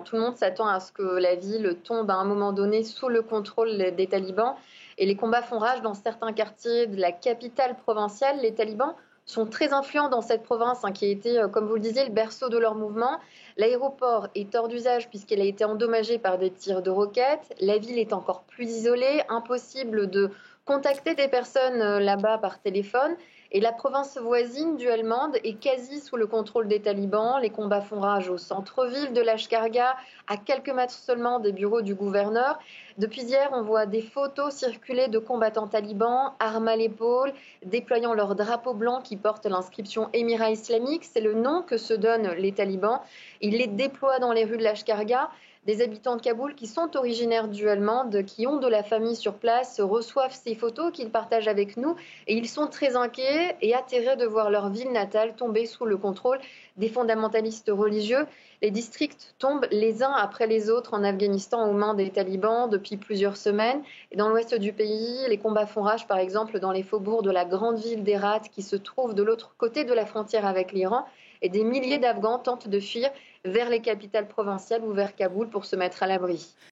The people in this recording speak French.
tout le monde s'attend à ce que la ville tombe à un moment donné sous le contrôle des talibans. Et les combats font rage dans certains quartiers de la capitale provinciale. Les talibans sont très influents dans cette province, qui a été, comme vous le disiez, le berceau de leur mouvement. L'aéroport est hors d'usage puisqu'elle a été endommagée par des tirs de roquettes. La ville est encore plus isolée, impossible de contacter des personnes là-bas par téléphone. Et la province voisine du Helmand est quasi sous le contrôle des talibans. Les combats font rage au centre-ville de Lashkargah, à quelques mètres seulement des bureaux du gouverneur. Depuis hier, on voit des photos circuler de combattants talibans, armes à l'épaule, déployant leur drapeau blanc qui porte l'inscription Émirat islamique. C'est le nom que se donnent les talibans. Ils les déploient dans les rues de Lashkargah. Des habitants de Kaboul qui sont originaires du Helmand, qui ont de la famille sur place, reçoivent ces photos qu'ils partagent avec nous et ils sont très inquiets et atterrés de voir leur ville natale tomber sous le contrôle des fondamentalistes religieux. Les districts tombent les uns après les autres en Afghanistan aux mains des talibans depuis plusieurs semaines. Et dans l'ouest du pays, les combats font rage, par exemple, dans les faubourgs de la grande ville d'Herat qui se trouve de l'autre côté de la frontière avec l'Iran. Et des milliers d'Afghans tentent de fuir vers les capitales provinciales ou vers Kaboul pour se mettre à l'abri.